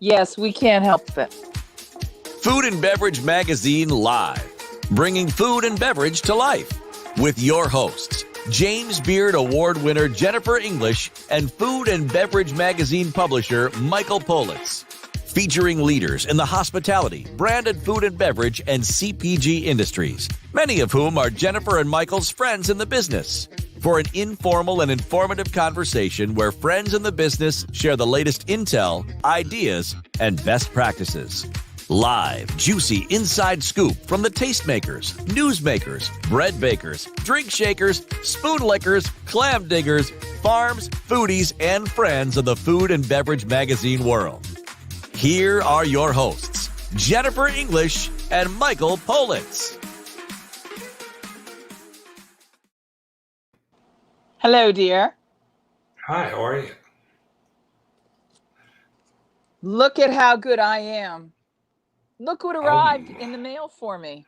Yes, we can't help it. Food and Beverage Magazine Live, bringing food and beverage to life. With your hosts, James Beard Award winner Jennifer English and Food and Beverage Magazine publisher Michael Politz. Featuring leaders in the hospitality, branded food and beverage, and CPG industries, many of whom are Jennifer and Michael's friends in the business. For an informal and informative conversation where friends in the business share the latest intel, ideas, and best practices. Live, juicy inside scoop from the tastemakers, newsmakers, bread bakers, drink shakers, spoon lickers, clam diggers, farms, foodies, and friends of the food and beverage magazine world. Here are your hosts, Jennifer English and Michael Politz. Hello, dear. Hi, how are you? Look at how good I am. Look what arrived in the mail for me.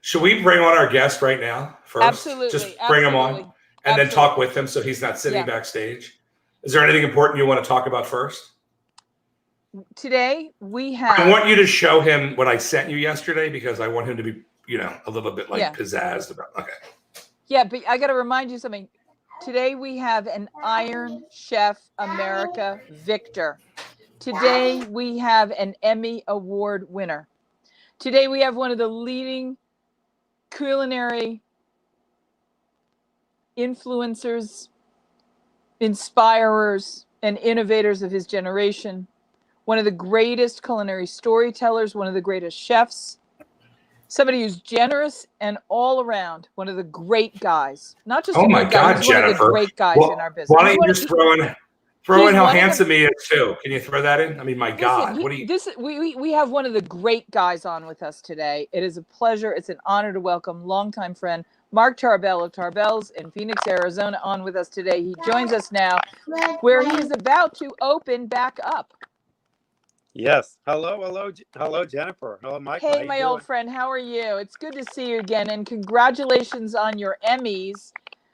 Should we bring on our guest right now first? Absolutely. Just bring him on and then talk with him so he's not sitting backstage. Is there anything important you want to talk about first? Today we have... I want you to show him what I sent you yesterday because I want him to be, a little bit pizzazzed about. Okay. Yeah, but I got to remind you something. Today we have an Iron Chef America victor. Today we have an Emmy Award winner. Today we have one of the leading culinary influencers, inspirers, and innovators of his generation. One of the greatest culinary storytellers, one of the greatest chefs, somebody who's generous and all around, one of the great guys. Not just oh my God, he's Jennifer. One of the great guys in our business. Why don't you just throw in how handsome he is too? Can you throw that in? I mean, my God, what do you? We have one of the great guys on with us today. It is a pleasure. It's an honor to welcome longtime friend Mark Tarbell of Tarbell's in Phoenix, Arizona, on with us today. He joins us now, where he is about to open back up. Yes. Hello, Jennifer. Hello, Mike. Hey, my old friend. How are you? It's good to see you again. And congratulations on your Emmys.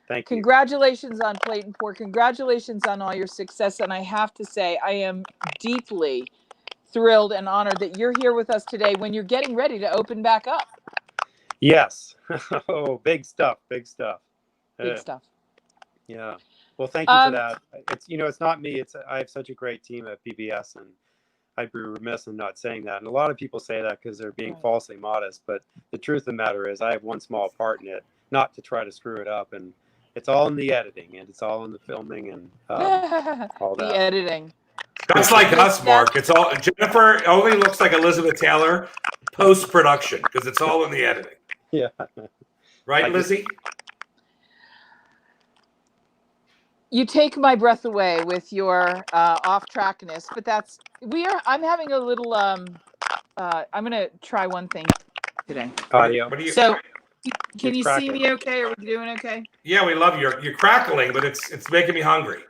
Thank you. Congratulations on Plate and Pour. Congratulations on all your success. And I have to say, I am deeply thrilled and honored that you're here with us today when you're getting ready to open back up. Yes. Oh, big stuff. Big stuff. Yeah. Well, thank you for that. It's not me. I have such a great team at PBS, and I'd be remiss in not saying that. And a lot of people say that because they're being falsely modest. But the truth of the matter is I have one small part in it, not to try to screw it up. And it's all in the editing, and it's all in the filming and all that. The editing. That's like us, Mark. It's all Jennifer only looks like Elizabeth Taylor post-production because it's all in the editing. Yeah. Right, Lizzie? You take my breath away with your off-trackness, but I'm having a little, I'm going to try one thing today. Audio. Can you see me okay? Are we doing okay? Yeah, we love you're crackling, but it's making me hungry.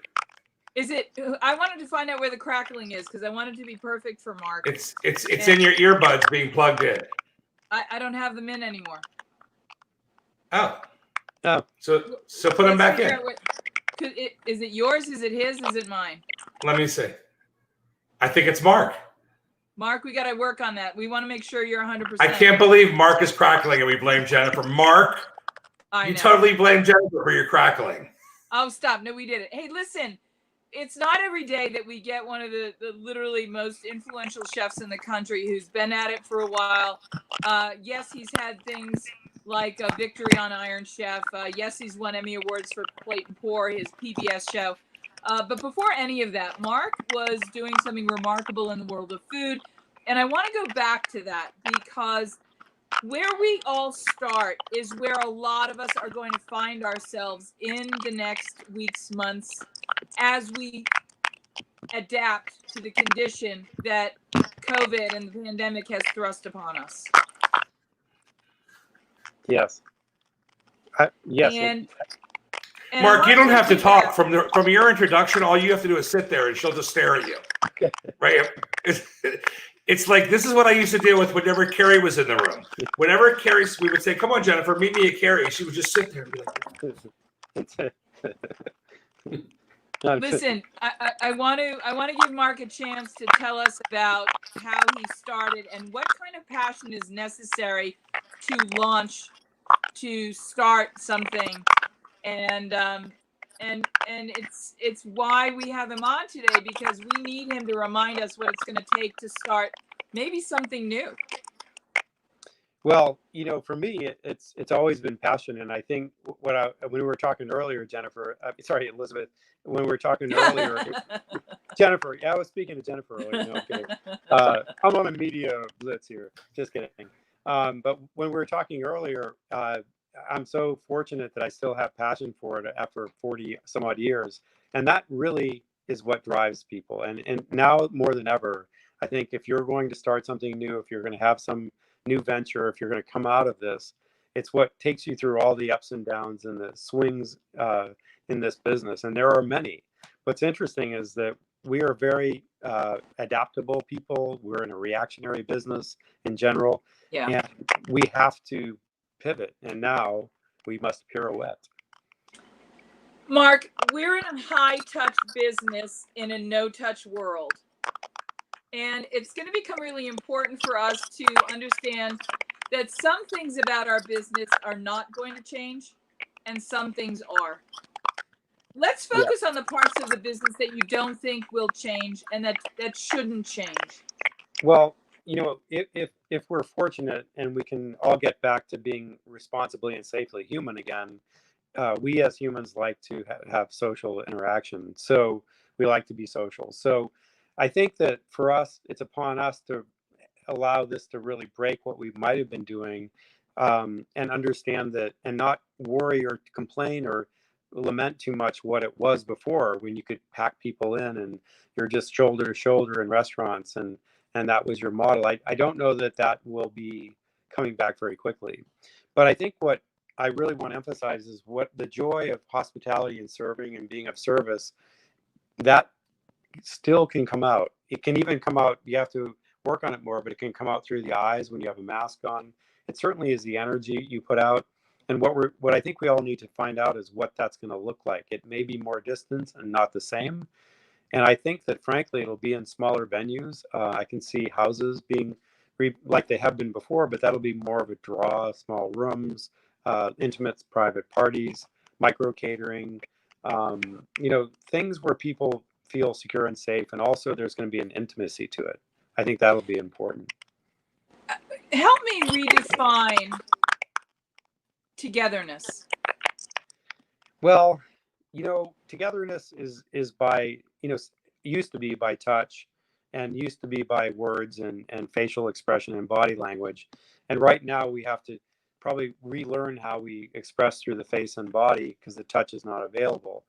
Is it? I wanted to find out where the crackling is because I want it to be perfect for Mark. It's in your earbuds being plugged in. I don't have them in anymore. Oh. So put them back in. Is it yours? Is it his? Is it mine? Let me see. I think it's Mark. Mark, we got to work on that. We want to make sure you're 100%. I can't believe Mark is crackling and we blame Jennifer. Mark, you totally blame Jennifer for your crackling. Oh, stop. No, we did it. Hey, listen, it's not every day that we get one of the literally most influential chefs in the country who's been at it for a while. Yes, he's had things like a victory on Iron Chef. Yes, he's won Emmy Awards for Plate and Pour, his PBS show. But before any of that, Mark was doing something remarkable in the world of food. And I want to go back to that because where we all start is where a lot of us are going to find ourselves in the next weeks, months, as we adapt to the condition that COVID and the pandemic has thrust upon us. Yes. Yes. And Mark, you don't have to talk from your introduction. All you have to do is sit there, and she'll just stare at you. Right? It's like this is what I used to deal with whenever Carrie was in the room. Whenever Carrie, we would say, "Come on, Jennifer, meet me at Carrie." She would just sit there and be like, Listen, I want to give Mark a chance to tell us about how he started and what kind of passion is necessary to start something, and it's why we have him on today, because we need him to remind us what it's going to take to start maybe something new. Well, for me, it's always been passion, and I think when we were talking earlier, Jennifer, sorry, Elizabeth, when we were talking earlier, Jennifer, yeah, I was speaking to Jennifer earlier. No, I'm kidding. I'm on a media blitz here. Just kidding. But when we were talking earlier, I'm so fortunate that I still have passion for it after 40 some odd years, and that really is what drives people. And now more than ever, I think if you're going to start something new, if you're going to have some new venture, if you're going to come out of this, it's what takes you through all the ups and downs and the swings in this business. And there are many. What's interesting is that we are very adaptable people. We're in a reactionary business in general. Yeah. And we have to pivot. And now we must pirouette. Mark, we're in a high-touch business in a no-touch world. And it's going to become really important for us to understand that some things about our business are not going to change and some things are. Let's focus on the parts of the business that you don't think will change and that shouldn't change. Well, if we're fortunate and we can all get back to being responsibly and safely human again, we as humans like to have social interaction. So we like to be social. So I think that for us, it's upon us to allow this to really break what we might have been doing, and understand that, and not worry or complain or lament too much what it was before, when you could pack people in and you're just shoulder to shoulder in restaurants, and that was your model. I don't know that will be coming back very quickly. But I think what I really want to emphasize is what the joy of hospitality and serving and being of service, that still can come out. It can even come out, you have to work on it more, but it can come out through the eyes when you have a mask on. It certainly is the energy you put out. And what I think we all need to find out is what that's going to look like. It may be more distance and not the same. And I think that frankly, it'll be in smaller venues. I can see houses being like they have been before, but that'll be more of a draw, small rooms, intimate private parties, micro catering, things where people feel secure and safe. And also there's going to be an intimacy to it. I think that'll be important. Help me redefine togetherness. Well, togetherness is by, used to be by touch, and used to be by words and facial expression and body language. And right now we have to probably relearn how we express through the face and body, because the touch is not available.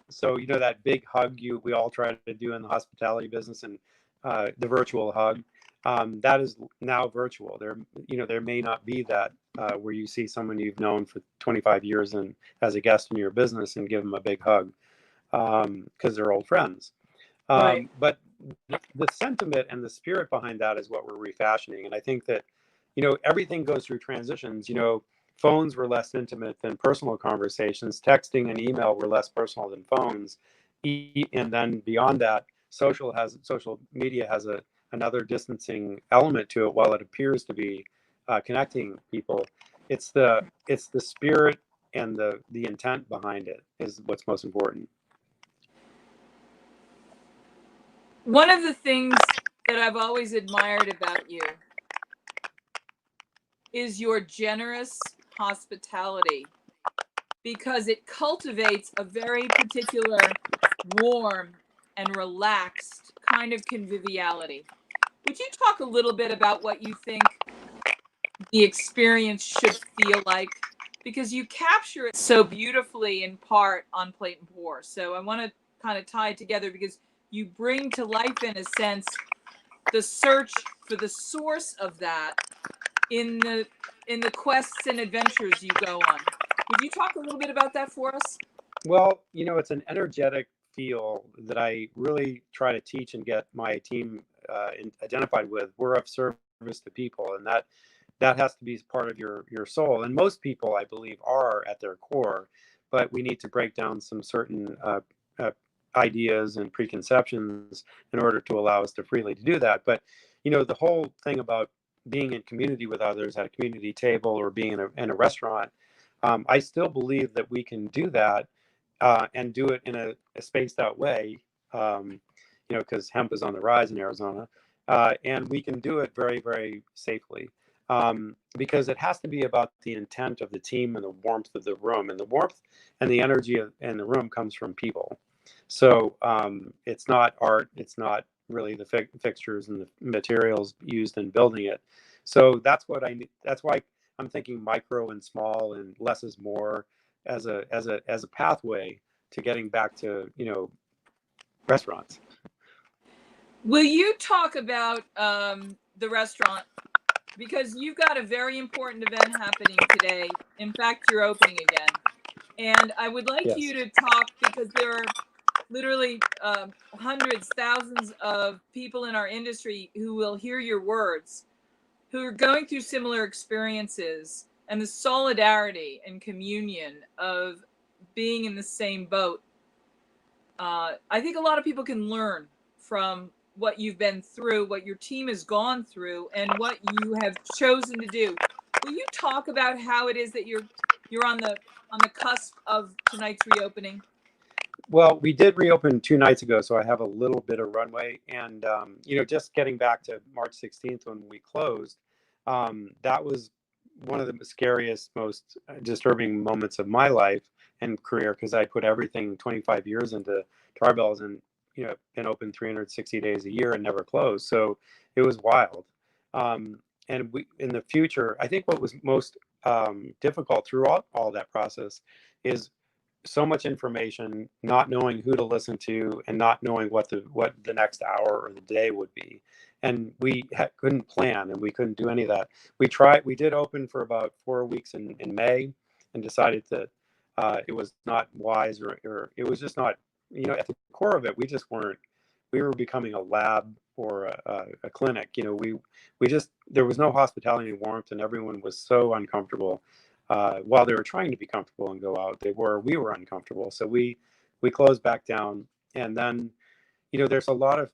So, that big hug we all try to do in the hospitality business, and the virtual hug, that is now virtual. There may not be that where you see someone you've known for 25 years and as a guest in your business and give them a big hug, because they're old friends. Right. But the sentiment and the spirit behind that is what we're refashioning. And I think that, everything goes through transitions. Phones were less intimate than personal conversations. Texting and email were less personal than phones. And then beyond that, social media has another distancing element to it. While it appears to be connecting people, it's the spirit and the intent behind it is what's most important. One of the things that I've always admired about you is your generous hospitality, because it cultivates a very particular warm and relaxed kind of conviviality. Would you talk a little bit about what you think the experience should feel like? Because you capture it so beautifully in part on Plate and Pour. So I want to kind of tie it together, because you bring to life, in a sense, the search for the source of that in the quests and adventures you go on. Would you talk a little bit about that for us? Well, it's an energetic feel that I really try to teach and get my team identified with. We're of service to people, and that has to be part of your soul. And most people, I believe, are at their core, but we need to break down some certain ideas and preconceptions in order to allow us to freely do that. But, you know, the whole thing about being in community with others at a community table or being in a restaurant, I still believe that we can do that and do it in a spaced out way, you know, because hemp is on the rise in Arizona, and we can do it very, very safely. Because it has to be about the intent of the team and the warmth of the room, and the warmth and the energy in the room comes from people. So it's not art, it's not really the fixtures and the materials used in building it. So that's why I'm thinking micro and small and less is more as a pathway to getting back to, you know, restaurants. Will you talk about the restaurant? Because you've got a very important event happening today. In fact, you're opening again. And I would like Yes. you to talk, because there are literally hundreds, thousands of people in our industry who will hear your words, who are going through similar experiences, and the solidarity and communion of being in the same boat. I think a lot of people can learn from what you've been through, what your team has gone through, and what you have chosen to do. Will you talk about how it is that you're on the cusp of tonight's reopening? Well, we did reopen 2 nights ago, so I have a little bit of runway. And, you know, just getting back to March 16th when we closed, that was one of the scariest, most disturbing moments of my life and career, because I put everything 25 years into Tarbell's and, you know, been open 360 days a year and never closed. So it was wild. And we, in the future, I think what was most difficult throughout all that process is so much information, not knowing who to listen to, and not knowing what the next hour or the day would be. And we couldn't plan, and we couldn't do any of that. We did open for about 4 weeks in May, and decided that it was not wise, or it was just not, you know, at the core of it, we were becoming a lab or a clinic. You know, we just, there was no hospitality and warmth, and everyone was so uncomfortable. While they were trying to be comfortable and go out, we were uncomfortable. So we closed back down. And then, you know, there's a lot of,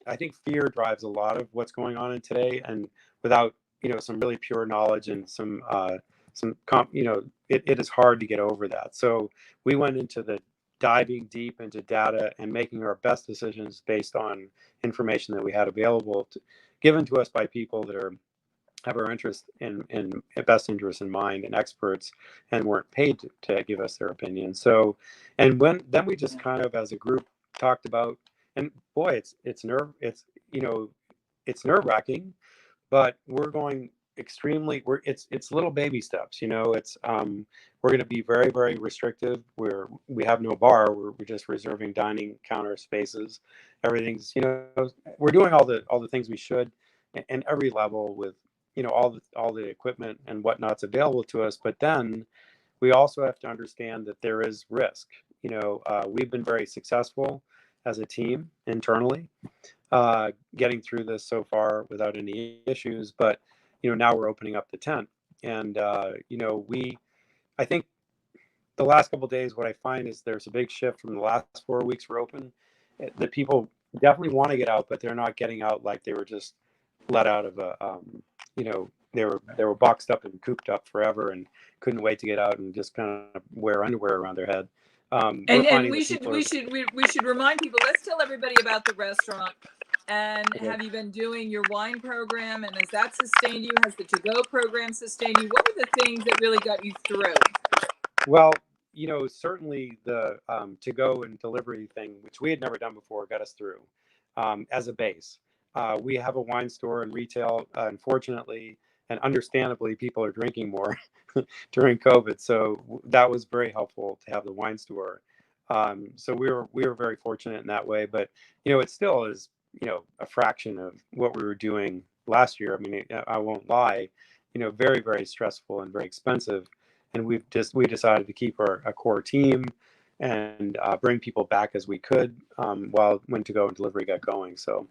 I think fear drives a lot of what's going on in today. And without, you know, some really pure knowledge and you know, it is hard to get over that. So we went into diving deep into data and making our best decisions based on information that we had available, given to us by people that have our interest in best interest in mind, and experts, and weren't paid to give us their opinion. So, and then we just kind of as a group talked about, and boy, it's nerve wracking, but we're going extremely, it's little baby steps, you know. It's we're going to be very, very restrictive. We have no bar. We're just reserving dining counter spaces. Everything's, you know, we're doing all the things we should, and every level with, you know, all the equipment and whatnot's available to us. But then we also have to understand that there is risk. You know, we've been very successful as a team internally, getting through this so far without any issues. But, you know, now we're opening up the tent, and you know, I think the last couple of days, what I find is there's a big shift from the last 4 weeks we're open. The people definitely want to get out, but they're not getting out like they were just let out of a you know, they were boxed up and cooped up forever and couldn't wait to get out and just kind of wear underwear around their head. And we should remind people. Let's tell everybody about the restaurant. And have you been doing your wine program? And has that sustained you? Has the to-go program sustained you? What were the things that really got you through? Well, you know, certainly the to-go and delivery thing, which we had never done before, got us through as a base. We have a wine store and retail. Unfortunately and understandably, people are drinking more during COVID, so that was very helpful to have the wine store. So we were very fortunate in that way. But, you know, it still is, you know, a fraction of what we were doing last year. I mean, I won't lie, you know, very, very stressful and very expensive. And we decided to keep a core team and bring people back as we could when to-go and delivery got going. So.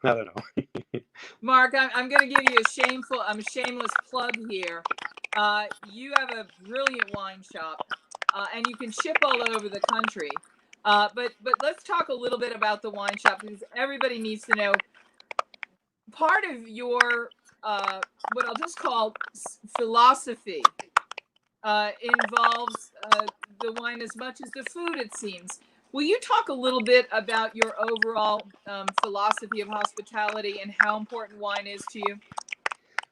I don't know. Mark, I'm going to give you a shameless plug here. You have a brilliant wine shop. and you can ship all over the country. But let's talk a little bit about the wine shop, because everybody needs to know part of your what I'll just call philosophy involves the wine as much as the food, it seems. Will you talk a little bit about your overall philosophy of hospitality and how important wine is to you?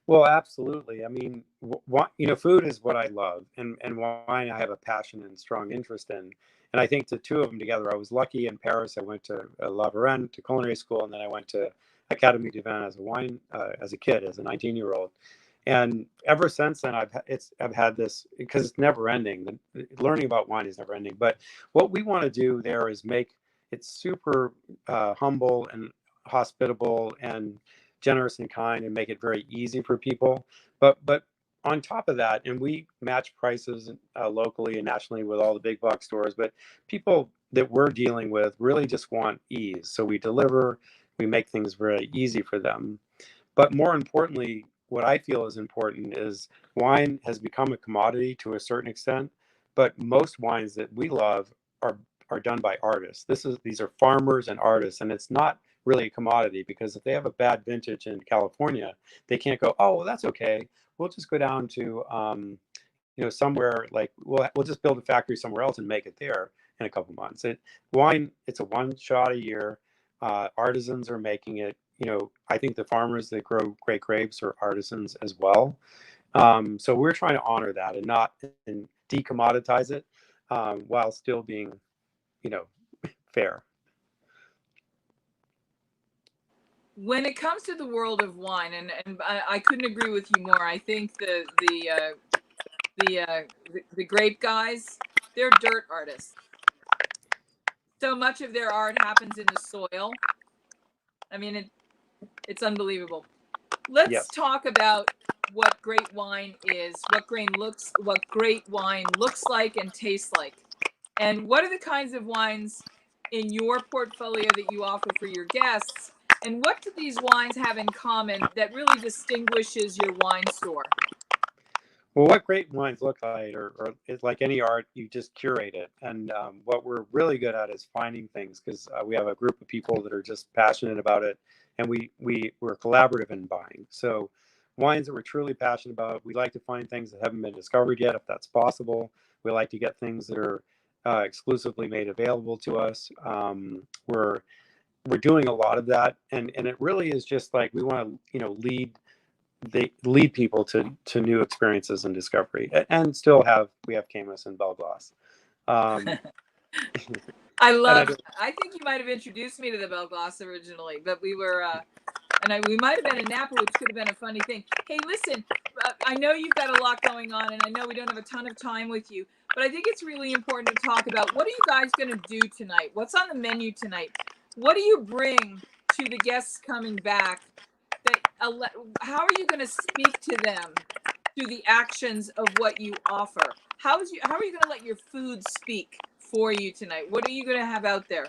Well, absolutely. I mean, food is what I love, and wine I have a passion and strong interest in. And I think the two of them together, I was lucky in Paris. I went to La Varenne to culinary school, and then I went to Académie du Vin as a kid, as a 19-year-old. And ever since then, I've had this, because it's never ending. Learning about wine is never ending. But what we want to do there is make it super humble and hospitable and generous and kind, and make it very easy for people. But on top of that, and we match prices locally and nationally with all the big box stores, but people that we're dealing with really just want ease. So we deliver, we make things very easy for them. But more importantly, what I feel is important is wine has become a commodity to a certain extent, but most wines that we love are done by artists. These are farmers and artists, and it's not really a commodity, because if they have a bad vintage in California, they can't go, oh, well, that's okay. We'll just go down to somewhere, like we'll just build a factory somewhere else and make it there in a couple months. It's a one shot a year. Artisans are making it. I think the farmers that grow great grapes are artisans as well. So we're trying to honor that and not decommoditize it, while still being, fair. When it comes to the world of wine, and I couldn't agree with you more. I think the grape guys, they're dirt artists. So much of their art happens in the soil. I mean, it's unbelievable. Let's talk about what great wine is, what great wine looks like and tastes like, and what are the kinds of wines in your portfolio that you offer for your guests, and what do these wines have in common that really distinguishes your wine store? Well, what great wines look like, or it's like any art, you just curate it. And what we're really good at is finding things, because we have a group of people that are just passionate about it, and we're collaborative in buying. So wines that we're truly passionate about, we like to find things that haven't been discovered yet, if that's possible. We like to get things that are exclusively made available to us. We're doing a lot of that, and it really is just like we want to lead people to new experiences and discovery, and still we have Camus and Belglass. I think you might have introduced me to the Belglass originally, but we were we might have been in Napa, which could have been a funny thing. Hey, listen, I know you've got a lot going on, and I know we don't have a ton of time with you, but I think it's really important to talk about, what are you guys going to do tonight? What's on the menu tonight? What do you bring to the guests coming back? How are you going to speak to them through the actions of what you offer? How are you going to let your food speak for you tonight? What are you going to have out there?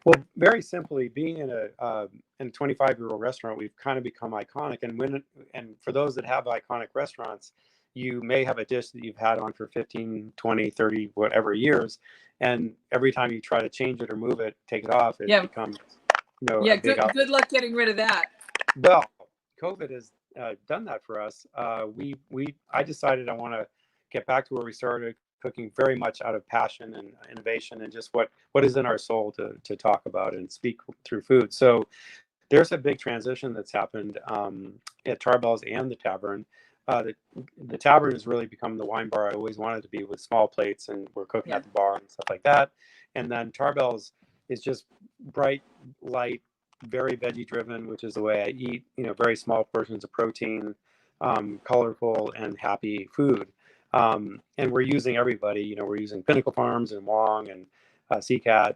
Well, very simply, being in a 25-year-old restaurant, we've kind of become iconic. And for those that have iconic restaurants, you may have a dish that you've had on for 15, 20, 30, whatever years. And every time you try to change it or move it, take it off, it becomes, good luck getting rid of that. Well, COVID has done that for us. I decided I want to get back to where we started, cooking very much out of passion and innovation, and just what is in our soul to talk about and speak through food. So there's a big transition that's happened at Tarbell's and the Tavern. The Tavern has really become the wine bar I always wanted to be, with small plates, and we're cooking at the bar and stuff like that. And then Tarbell's is just bright, light, very veggie driven, which is the way I eat, very small portions of protein, colorful and happy food. And we're using everybody, we're using Pinnacle Farms and Wong and Seacat,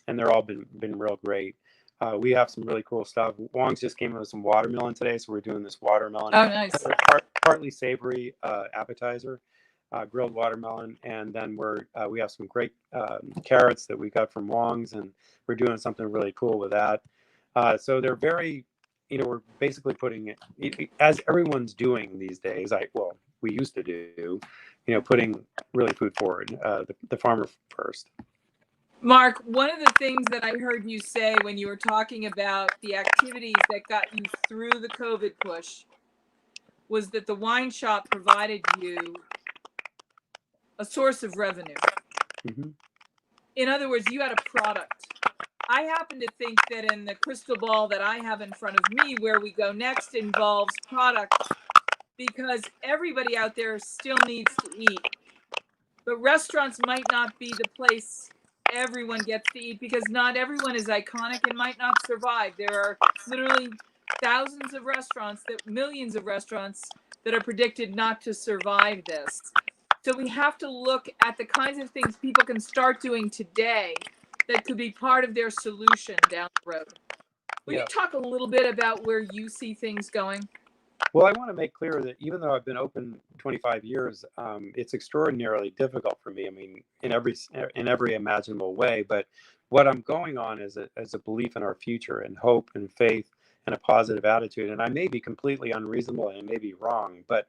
and they're all been real great. We have some really cool stuff. Wong's just came with some watermelon today, so we're doing this watermelon, partly savory appetizer, grilled watermelon, and then we have some great carrots that we got from Wong's, and we're doing something really cool with that. So they're very, we're basically putting it, as everyone's doing these days. We used to do, putting really food forward, the farmer first. Mark, one of the things that I heard you say when you were talking about the activities that got you through the COVID push was that the wine shop provided you a source of revenue. Mm-hmm. In other words, you had a product. I happen to think that in the crystal ball that I have in front of me, where we go next involves product, because everybody out there still needs to eat. But restaurants might not be the place everyone gets to eat, because not everyone is iconic and might not survive. There are literally thousands of restaurants, millions of restaurants that are predicted not to survive this. So we have to look at the kinds of things people can start doing today that could be part of their solution down the road. Will you talk a little bit about where you see things going? Well, I want to make clear that even though I've been open 25 years, it's extraordinarily difficult for me. I mean, in every imaginable way. But what I'm going on is a belief in our future and hope and faith and a positive attitude. And I may be completely unreasonable and I may be wrong, but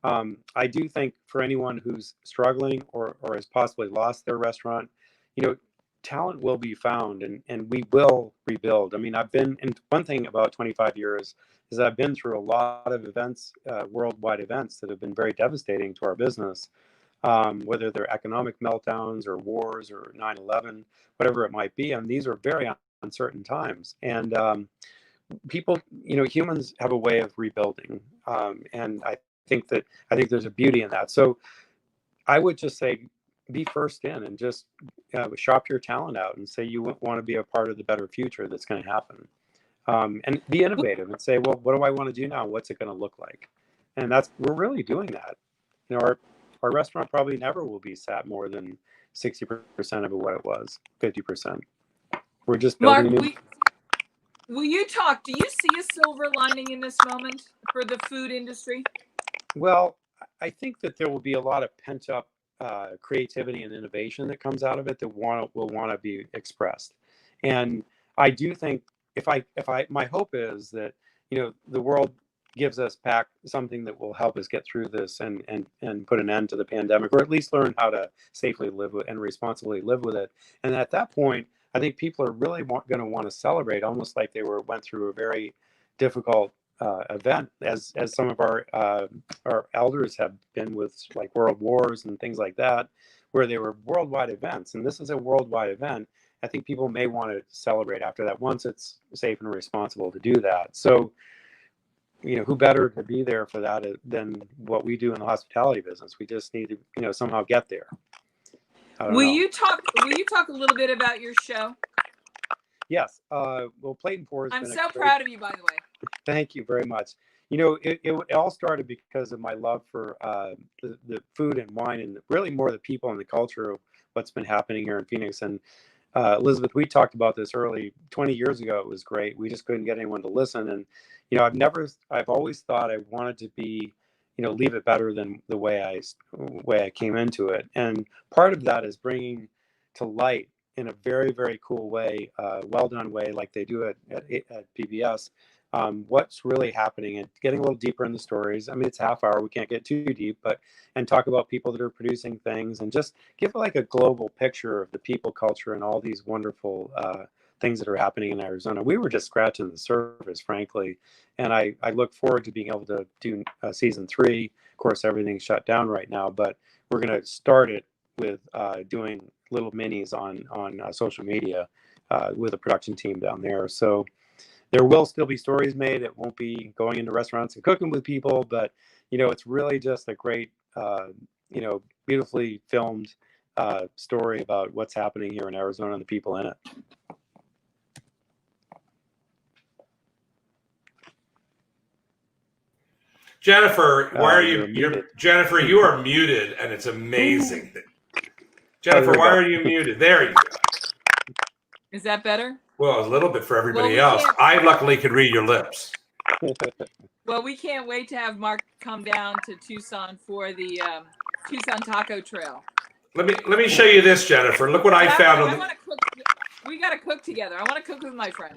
I do think for anyone who's struggling or has possibly lost their restaurant, talent will be found and we will rebuild. I mean, and one thing about 25 years is I've been through a lot of events, worldwide events that have been very devastating to our business, whether they're economic meltdowns or wars or 9/11, whatever it might be. And these are very uncertain times. And people, humans have a way of rebuilding. And I think there's a beauty in that. So I would just say, be first in and just shop your talent out and say you want to be a part of the better future that's going to happen. And be innovative and say, well, what do I want to do now? What's it going to look like? And we're really doing that. Our restaurant probably never will be sat more than 60% of what it was, 50%. We're just building. Mark, will you talk? Do you see a silver lining in this moment for the food industry? Well, I think that there will be a lot of pent up creativity and innovation that comes out of it that will want to be expressed. And I do think my hope is that, the world gives us back something that will help us get through this and put an end to the pandemic, or at least learn how to safely live with and responsibly live with it. And at that point, I think people are really going to want to celebrate, almost like they went through a very difficult event, as some of our elders have been with, like world wars and things like that, where they were worldwide events. And this is a worldwide event. I think people may want to celebrate after that, once it's safe and responsible to do that. So, who better to be there for that than what we do in the hospitality business? We just need to, somehow get there. Will you talk a little bit about your show? Yes. Well, Plate and Pour. I'm so proud of you, by the way. Thank you very much. It all started because of my love for the food and wine, and really more the people and the culture of what's been happening here in Phoenix. And Elizabeth, we talked about this early 20 years ago. It was great. We just couldn't get anyone to listen. And I've always thought I wanted to be, leave it better than the way I came into it. And part of that is bringing to light in a very, very cool way, well done way, like they do at PBS. What's really happening and getting a little deeper in the stories. I mean, it's half hour, we can't get too deep, and talk about people that are producing things and just give like a global picture of the people, culture, and all these wonderful things that are happening in Arizona. We were just scratching the surface, frankly, and I look forward to being able to do season 3. Of course, everything's shut down right now, but we're going to start it with doing little minis on social media with a production team down there. So there will still be stories made. It won't be going into restaurants and cooking with people, but it's really just a great, beautifully filmed story about what's happening here in Arizona and the people in it. Jennifer, why are you? Jennifer, you are muted, and it's amazing. Jennifer, why are you muted? There you go. Is that better? Well, a little bit for everybody else. I luckily could read your lips. Well, we can't wait to have Mark come down to Tucson for the Tucson Taco Trail. Let me show you this, Jennifer. Look what I found. We got to cook together. I want to cook with my friend.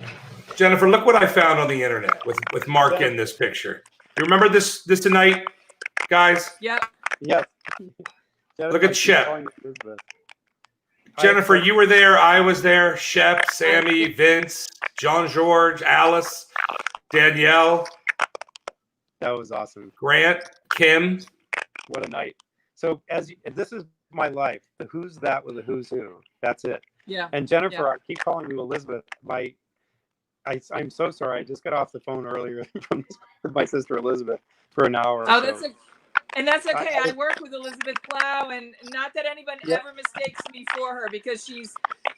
Jennifer, look what I found on the internet with Mark in this picture. You remember this tonight, guys? Yep. Yes. Look at Shep. Elizabeth. Jennifer, you were there. I was there. Shep, Sammy, Vince, John George, Alice, Danielle. That was awesome. Grant, Kim. What a night. So this is my life. The who's that with the who's who. That's it. Yeah. And Jennifer, I keep calling you Elizabeth. I'm so sorry. I just got off the phone earlier from my sister Elizabeth for an hour. Oh, that's okay. I work with Elizabeth Plow, and not that anyone ever mistakes me for her, because she's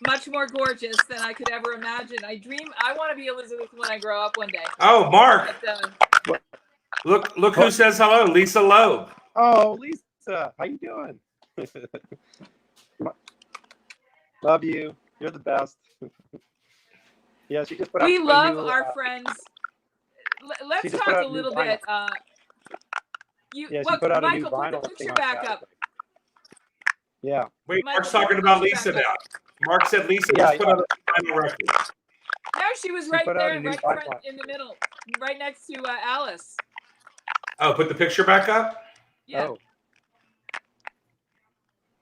much more gorgeous than I could ever imagine. I want to be Elizabeth when I grow up one day. Oh, Mark. But, Look who says hello. Lisa Loeb. Oh, Lisa. How you doing? Love you. You're the best. Yeah, she just put out we love our friends. Let's talk a little bit. She put out a new Michael, vinyl. put the picture back up. Yeah. Wait, Mark's talking about Lisa now. Mark said Lisa just put out a vinyl record. No, she was right there, right front in the middle, right next to Alice. Oh, put the picture back up? Yeah. Oh.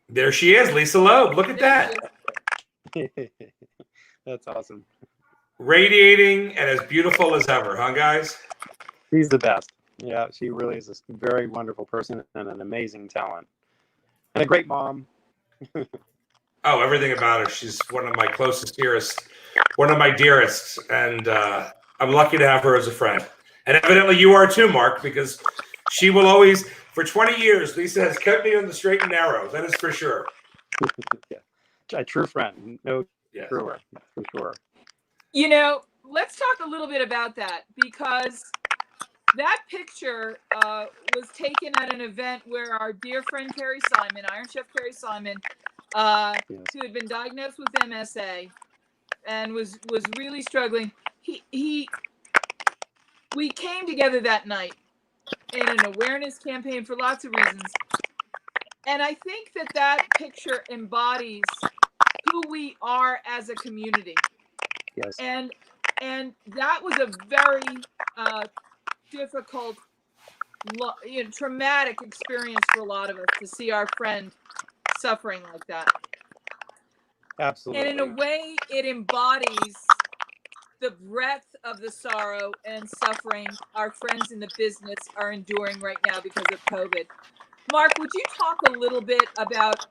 There she is, Lisa Loeb. Look at that. That's awesome. Radiating and as beautiful as ever, huh, guys? She's the best. Yeah, she really is a very wonderful person and an amazing talent. And a great mom. Oh, everything about her. She's one of my closest, dearest, one of my dearest. And I'm lucky to have her as a friend. And evidently you are too, Mark, because she will always, for 20 years, Lisa has kept me on the straight and narrow. That is for sure. Yeah. A true friend. No, yes. Truer, for sure. You know, let's talk a little bit about that, because that picture was taken at an event where our dear friend Carrie Simon, Iron Chef Carrie Simon, who had been diagnosed with MSA and was really struggling. We came together that night in an awareness campaign for lots of reasons. And I think that picture embodies who we are as a community. Yes. And that was a very difficult, traumatic experience for a lot of us to see our friend suffering like that. Absolutely. And in a way, it embodies the breadth of the sorrow and suffering our friends in the business are enduring right now because of COVID. Mark, would you talk a little bit about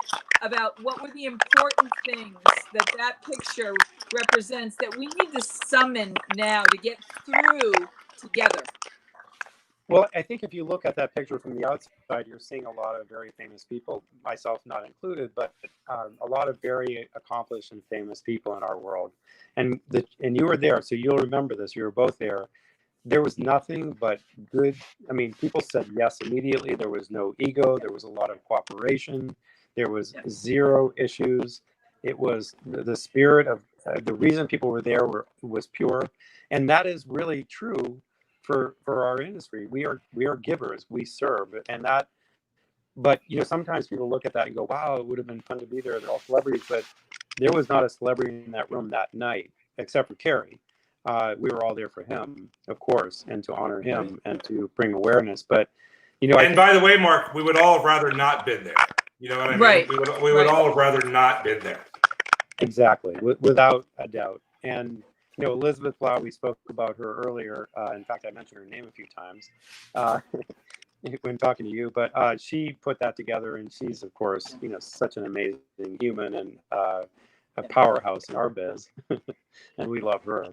what were the important things that picture represents that we need to summon now to get through together? Well, I think if you look at that picture from the outside, you're seeing a lot of very famous people, myself not included, but a lot of very accomplished and famous people in our world. And you were there, so you'll remember this. You were both there. There was nothing but good. I mean, people said yes immediately. There was no ego. There was a lot of cooperation. There was zero issues. It was the spirit of the reason people were there was pure, and that is really true for our industry. We are givers. We serve, and that. But sometimes people look at that and go, "Wow, it would have been fun to be there. They're all celebrities," but there was not a celebrity in that room that night except for Carrie. We were all there for him, of course, and to honor him and to bring awareness. But and by the way, Mark, we would all have rather not been there. You know what I mean? Right. We would all have rather not been there. Exactly, without a doubt. And Elizabeth Plow, we spoke about her earlier. In fact, I mentioned her name a few times when talking to you. But she put that together, and she's, of course, such an amazing human and a powerhouse in our biz, and we love her.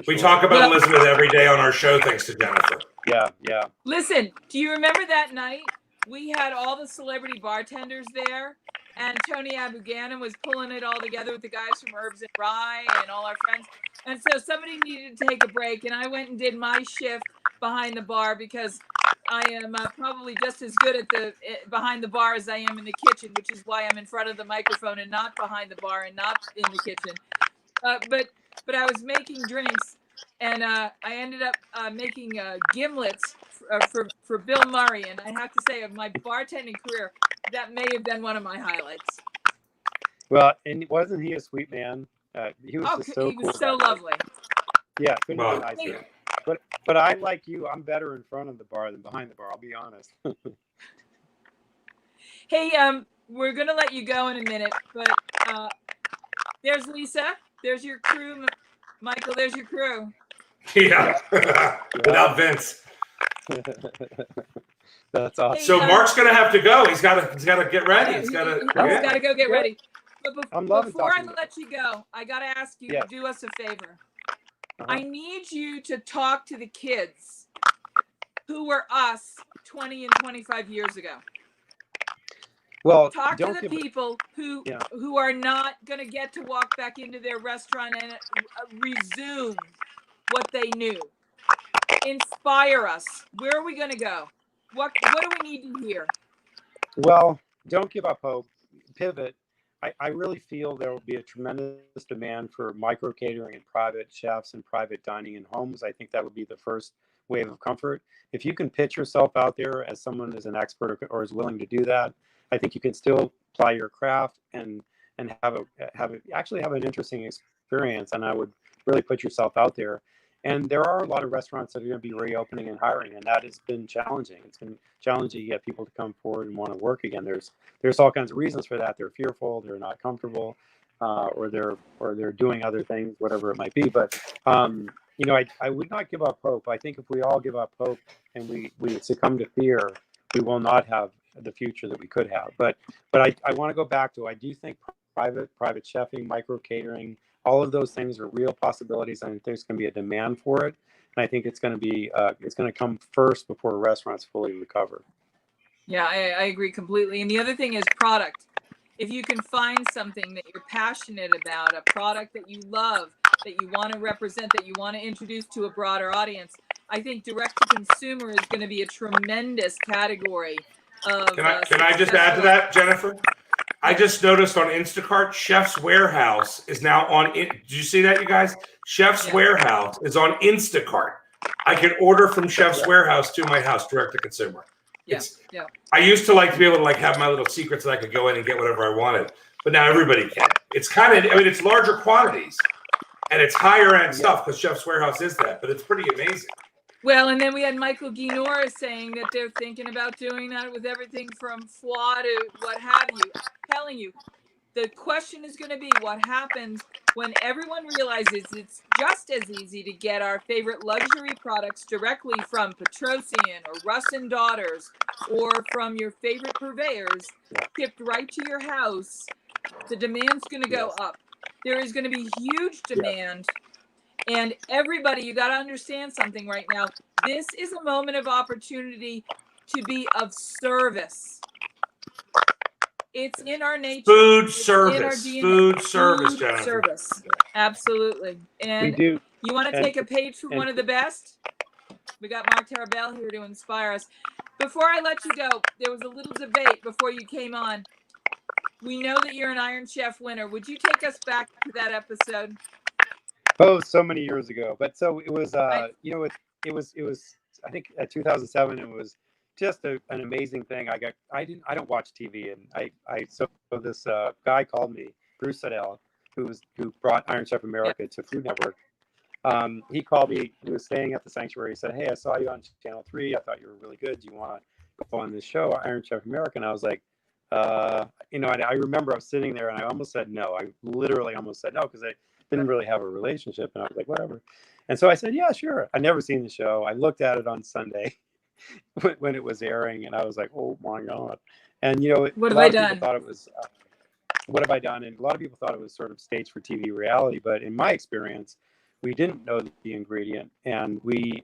We talk about Elizabeth every day on our show, thanks to Jennifer. Yeah. Listen, do you remember that night? We had all the celebrity bartenders there, and Tony Abuganim was pulling it all together with the guys from Herbs and Rye and all our friends. And so somebody needed to take a break, and I went and did my shift behind the bar because I am probably just as good at behind the bar as I am in the kitchen, which is why I'm in front of the microphone and not behind the bar and not in the kitchen. But I was making drinks, and I ended up making gimlets for Bill Murray. And I have to say, of my bartending career, that may have been one of my highlights. Well, and wasn't he a sweet man? He was just so he cool. was so lovely. Yeah, couldn't be nicer. But I like you. I'm better in front of the bar than behind the bar. I'll be honest. Hey, we're gonna let you go in a minute, but there's Lisa. There's your crew, Michael. There's your crew. Yeah, without Vince. That's awesome. Hey, So Mark's gonna have to go. He's got to get ready. He's got He's to. got to go get ready. But before I talking to let you go, I got to ask you to do us a favor. I need you to talk to the kids who were us 20 and 25 years ago. Well, talk to the people who are not going to get to walk back into their restaurant and resume what they knew. Inspire us. Where are we going to go? What do we need to hear? Well, don't give up hope. Pivot. I really feel there will be a tremendous demand for micro catering and private chefs and private dining in homes. I think that would be the first wave of comfort. If you can pitch yourself out there as someone who's an expert or is willing to do that, I think you can still apply your craft and actually have an interesting experience. And I would really put yourself out there. And there are a lot of restaurants that are going to be reopening and hiring, and that has been challenging. It's been challenging to get people to come forward and want to work again. There's all kinds of reasons for that. They're fearful, they're not comfortable, or they're doing other things, whatever it might be. But I would not give up hope. I think if we all give up hope and we succumb to fear, we will not have the future that we could have. But I want to go back to, I do think private chefing, micro catering, all of those things are real possibilities. I think there's going to be a demand for it, and I think it's going to come first before restaurants fully recover. Yeah, I agree completely. And the other thing is product. If you can find something that you're passionate about, a product that you love, that you want to represent, that you want to introduce to a broader audience, I think direct to consumer is going to be a tremendous category of. Can I just add to that, Jennifer? I just noticed on Instacart, Chef's Warehouse is now on. Did you see that, you guys? Chef's Warehouse is on Instacart. I can order from Chef's Warehouse to my house, direct to consumer. I used to like to be able to have my little secrets that I could go in and get whatever I wanted, but now everybody can. It's it's larger quantities and it's higher end stuff because Chef's Warehouse is that, but it's pretty amazing. Well, and then we had Michael Guinora saying that they're thinking about doing that with everything from foie to what have you. I'm telling you, the question is going to be what happens when everyone realizes it's just as easy to get our favorite luxury products directly from Petrosian or Russ and Daughters or from your favorite purveyors shipped right to your house. The demand's going to go up. There is going to be huge demand. And everybody, you got to understand something right now. This is a moment of opportunity to be of service. It's in our nature. Food service, Jennifer. Service. Absolutely. And we do. You want to take a page from one of the best? We got Mark Tarbell here to inspire us. Before I let you go, there was a little debate before you came on. We know that you're an Iron Chef winner. Would you take us back to that episode? Oh, so many years ago. But so it was, it was, I think at 2007, it was just an amazing thing. I don't watch TV. And so this guy called me, Bruce Sedell, who brought Iron Chef America to Food Network. He called me, he was staying at the Sanctuary. He said, "Hey, I saw you on Channel 3. I thought you were really good. Do you want to go on this show, Iron Chef America?" And I was like, I remember I was sitting there and I almost said no. I literally almost said no because I didn't really have a relationship, and I was like, whatever. And so I said, yeah, sure. I'd never seen the show. I looked at it on Sunday when it was airing, and I was like, oh my God. And what have I done? Thought it was, what have I done? And a lot of people thought it was sort of staged for TV reality, but in my experience, we didn't know the ingredient, and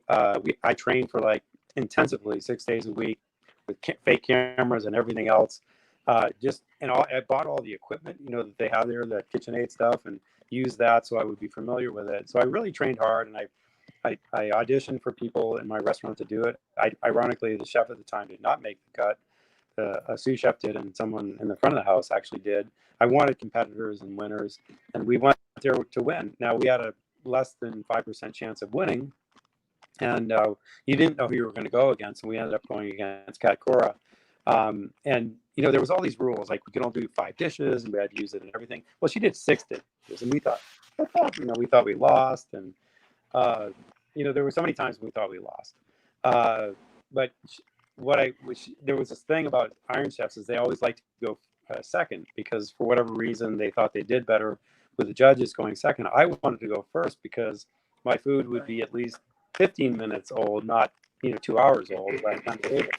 I trained for intensively 6 days a week with fake cameras and everything else. I bought all the equipment, that they have there, the KitchenAid stuff, and used that so I would be familiar with it. So I really trained hard, and I auditioned for people in my restaurant to do it. Ironically, the chef at the time did not make the cut. A sous chef did, and someone in the front of the house actually did. I wanted competitors and winners, and we went there to win. Now, we had a less than 5% chance of winning, and you didn't know who you were going to go against, and we ended up going against Kat Cora. And there was all these rules, like we could only do 5 dishes and we had to use it and everything. Well, she did 6 dishes, and we thought we lost. And, there were so many times we thought we lost. But there was this thing about Iron Chefs is they always like to go second because for whatever reason they thought they did better with the judges going second. I wanted to go first because my food would be at least 15 minutes old, not 2 hours old by the time I ate it.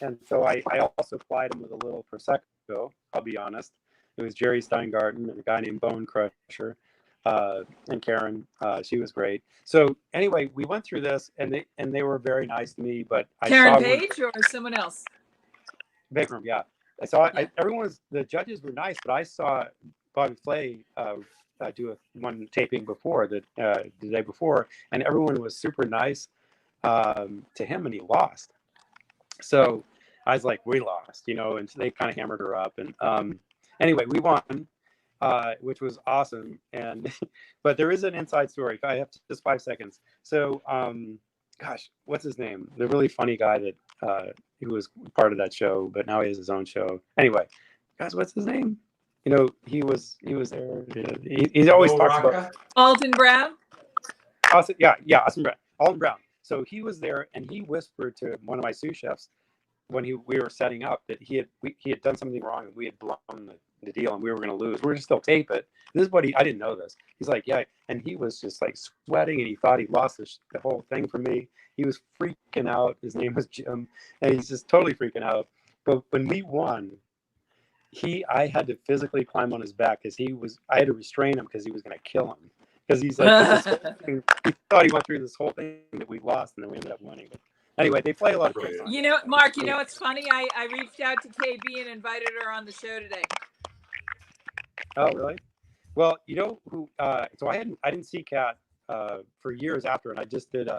And so I also plied him with a little Prosecco, I'll be honest. It was Jerry Steingarten and a guy named Bone Crusher, and Karen. She was great. So anyway, we went through this, and they were very nice to me. But Karen Page or someone else? Bakeroom, yeah. I saw the judges were nice, but I saw Bobby Flay do one taping before the day before, and everyone was super nice to him, and he lost. So I was like, we lost, and so they kind of hammered her up, and anyway, we won, which was awesome. And but there is an inside story. I have just 5 seconds. So, gosh, what's his name? The really funny guy that who was part of that show, but now he has his own show. Anyway, guys, what's his name? He was there. He always talks about Alton Brown. Austin Brown. Alton Brown. So he was there, and he whispered to one of my sous chefs when we were setting up that he had done something wrong and we had blown the deal and we were going to lose. We were going to still tape it. This is what I didn't know this. He's like, yeah, and he was just like sweating and he thought he lost the whole thing for me. He was freaking out. His name was Jim, and he's just totally freaking out. But when we won, I had to physically climb on his back because I had to restrain him because he was going to kill him. Because he's like, he thought he went through this whole thing that we lost and then we ended up winning. But anyway, they play a lot of great songs. Mark, it's funny. I reached out to KB and invited her on the show today. Oh, really? Well, who? So I didn't see Kat for years after, and I just did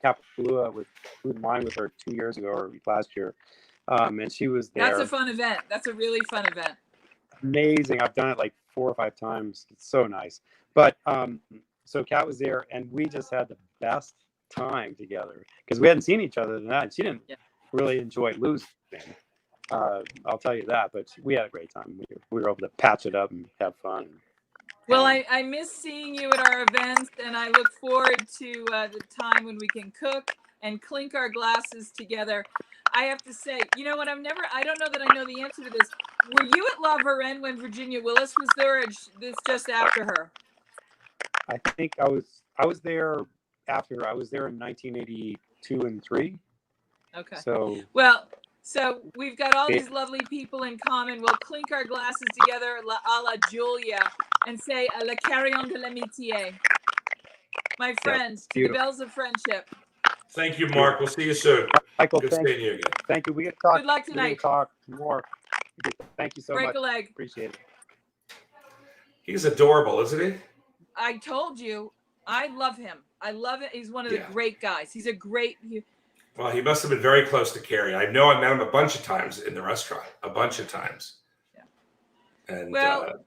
Kapalua with Food and Wine with her 2 years ago or last year, and she was there. That's a fun event. That's a really fun event. Amazing. I've done it like 4 or 5 times. It's so nice. But so Kat was there, and we just had the best time together because we hadn't seen each other than that. And she didn't really enjoy losing. I'll tell you that. But we had a great time. We were able to patch it up and have fun. Well, I miss seeing you at our events, and I look forward to the time when we can cook and clink our glasses together. I have to say, what I don't know that I know the answer to this. Were you at La Varenne when Virginia Willis was there, or this just after her? I think I was there after. I was there in 1982 and 3. Okay. So we've got all these lovely people in common. We'll clink our glasses together a la Julia and say "La Carillon de l'amitié." My friends, to the bells of friendship. Thank you, Mark. We'll see you soon. Michael, good seeing you again. Thank you. We get talk. Good luck tonight. We talk more. Thank you so much. Break a leg. Appreciate it. He's adorable, isn't he? I told you, I love him. I love it. He's one of the great guys. He's a great. Well, he must have been very close to Carrie. I know I met him a bunch of times in the restaurant. A bunch of times. Yeah. And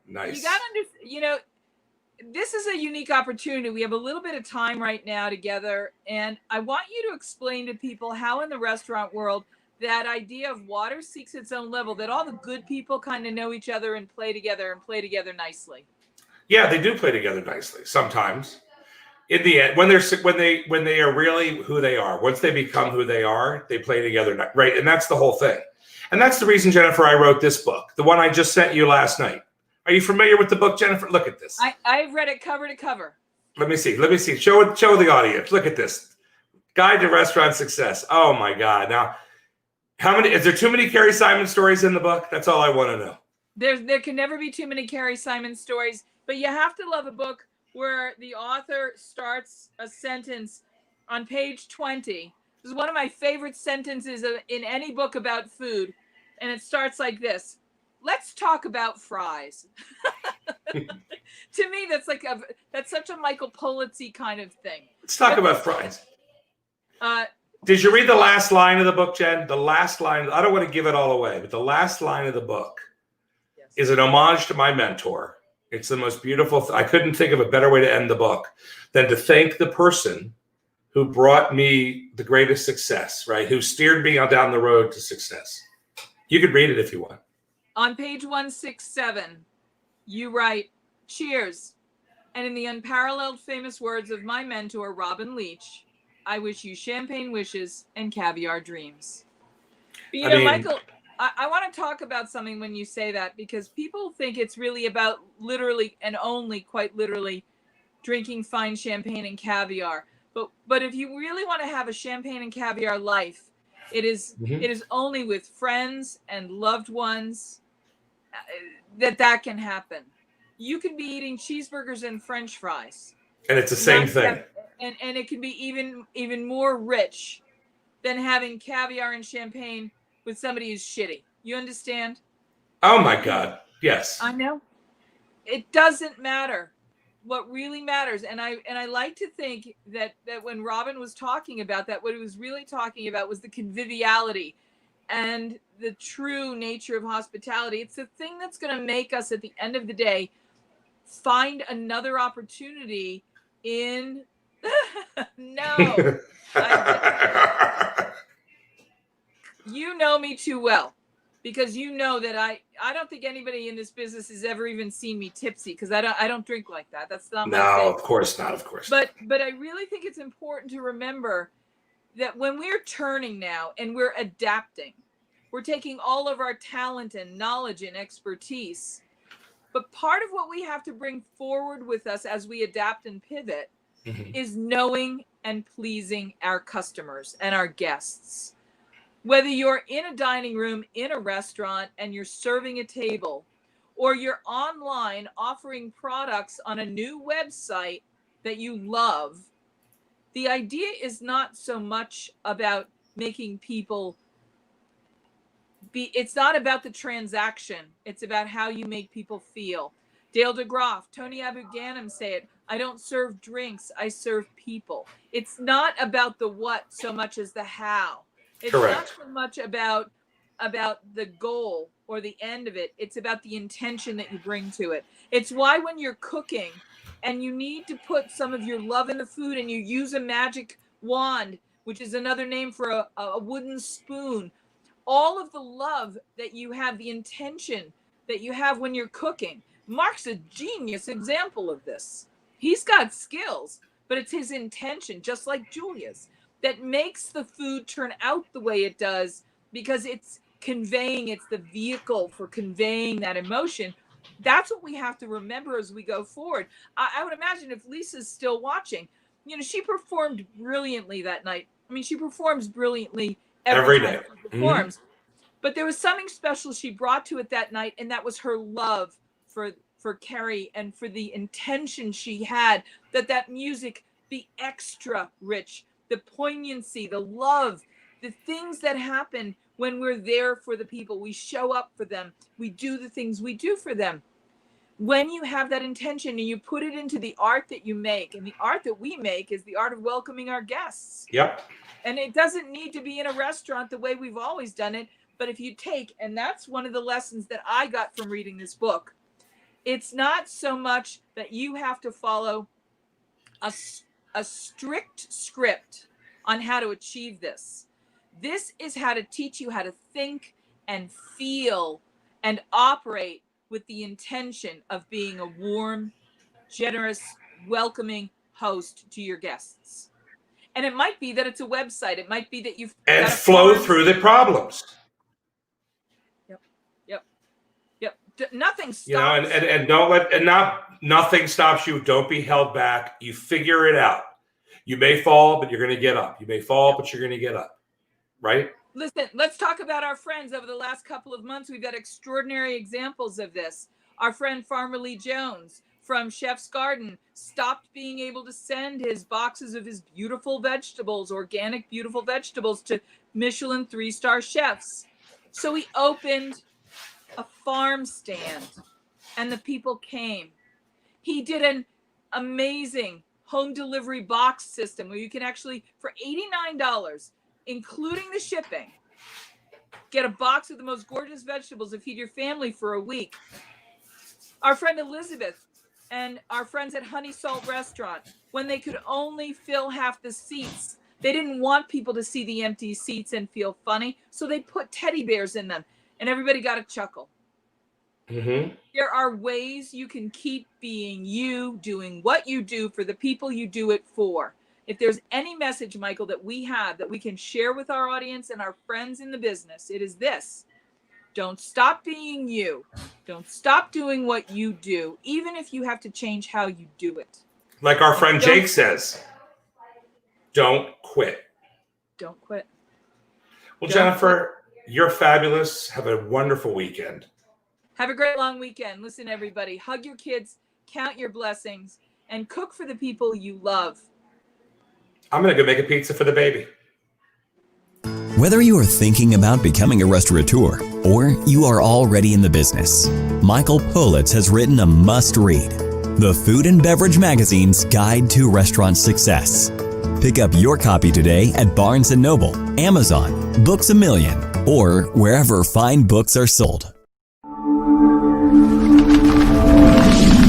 nice. You got to this is a unique opportunity. We have a little bit of time right now together, and I want you to explain to people how in the restaurant world that idea of water seeks its own level, that all the good people kind of know each other and play together nicely. Yeah, they do play together nicely sometimes. In the end, when they are really who they are, once they become who they are, they play together, right? And that's the whole thing. And that's the reason, Jennifer, I wrote this book, the one I just sent you last night. Are you familiar with the book, Jennifer? Look at this. I've read it cover to cover. Let me see. Show the audience. Look at this. Guide to Restaurant Success. Oh my God. Now, is there too many Carrie Simon stories in the book? That's all I want to know. There can never be too many Carrie Simon stories, but you have to love a book where the author starts a sentence on page 20. This is one of my favorite sentences in any book about food. And it starts like this. Let's talk about fries. To me, that's such a Michael Politz-y kind of thing. Let's talk about fries. Did you read the last line of the book, Jen? The last line. I don't want to give it all away, but the last line of the book is an homage to my mentor. It's the most beautiful. I couldn't think of a better way to end the book than to thank the person who brought me the greatest success, right? Who steered me down the road to success. You could read it if you want. On page 167, you write, "Cheers. And in the unparalleled famous words of my mentor, Robin Leach, I wish you champagne wishes and caviar dreams. But, you know, Michael, I want to talk about something when you say that, because people think it's really about literally and only quite literally drinking fine champagne and caviar. But if you really want to have a champagne and caviar life, it is only with friends and loved ones that can happen. You can be eating cheeseburgers and French fries, and it's the same thing. And it can be even more rich than having caviar and champagne with somebody who's shitty. You understand? Oh my God. Yes. I know. It doesn't matter. What really matters, and I like to think that when Robin was talking about that, what he was really talking about was the conviviality and the true nature of hospitality. It's the thing that's going to make us, at the end of the day, find another opportunity in no. You know me too well, because you know that I don't think anybody in this business has ever even seen me tipsy, because I don't drink like that. That's not my thing. No, of course not. Of course. But I really think it's important to remember that when we're turning now and we're adapting, we're taking all of our talent and knowledge and expertise. But part of what we have to bring forward with us as we adapt and pivot is knowing and pleasing our customers and our guests. Whether you're in a dining room, in a restaurant, and you're serving a table, or you're online offering products on a new website that you love, the idea is not so much about making people it's not about the transaction. It's about how you make people feel. Dale DeGroff, Tony Abu-Ghanem say it. I don't serve drinks. I serve people. It's not about the what so much as the how. It's not so much about the goal or the end of it. It's about the intention that you bring to it. It's why when you're cooking and you need to put some of your love in the food and you use a magic wand, which is another name for a wooden spoon, all of the love that you have, the intention that you have when you're cooking. Mark's a genius example of this. He's got skills, but it's his intention, just like Julia's, that makes the food turn out the way it does, because it's conveying, it's the vehicle for conveying that emotion. That's what we have to remember as we go forward. I would imagine if Lisa's still watching, you know, she performed brilliantly that night. I mean, she performs brilliantly every day. She performs. But there was something special she brought to it that night, and that was her love for Carrie and for the intention she had that music be extra rich, the poignancy, the love, the things that happen when we're there for the people. We show up for them. We do the things we do for them. When you have that intention and you put it into the art that you make, and the art that we make is the art of welcoming our guests. Yep. And it doesn't need to be in a restaurant the way we've always done it. But if you take, and that's one of the lessons that I got from reading this book, it's not so much that you have to follow a strict script on how to achieve this. This is how to teach you how to think and feel and operate with the intention of being a warm, generous, welcoming host to your guests. And it might be that it's a website. It might be that you've and flow through the problems. Yep. Nothing stops. You know, and don't let, and nothing stops you. Don't be held back. You figure it out. You may fall, but you're going to get up. You may fall, but you're going to get up. Right? Listen, let's talk about our friends. Over the last couple of months, we've had extraordinary examples of this. Our friend Farmer Lee Jones from Chef's Garden stopped being able to send his boxes of his beautiful vegetables, organic, beautiful vegetables, to Michelin 3-star chefs. So he opened a farm stand and the people came. He did an amazing home delivery box system where you can actually, for $89, including the shipping, get a box of the most gorgeous vegetables to feed your family for a week. Our friend Elizabeth and our friends at Honey Salt Restaurant, when they could only fill half the seats, they didn't want people to see the empty seats and feel funny, so they put teddy bears in them, and everybody got a chuckle. Mm-hmm. There are ways you can keep being you, doing what you do for the people you do it for. If there's any message, Michael, that we have that we can share with our audience and our friends in the business, it is this. Don't stop being you. Don't stop doing what you do, even if you have to change how you do it. Like our friend Jake says, don't quit. Don't quit. Well, Jennifer, you're fabulous. Have a wonderful weekend. Have a great long weekend. Listen, everybody, hug your kids, count your blessings, and cook for the people you love. I'm going to go make a pizza for the baby. Whether you are thinking about becoming a restaurateur or you are already in the business, Michael Politz has written a must-read, The Food and Beverage Magazine's Guide to Restaurant Success. Pick up your copy today at Barnes & Noble, Amazon, Books A Million, or wherever fine books are sold.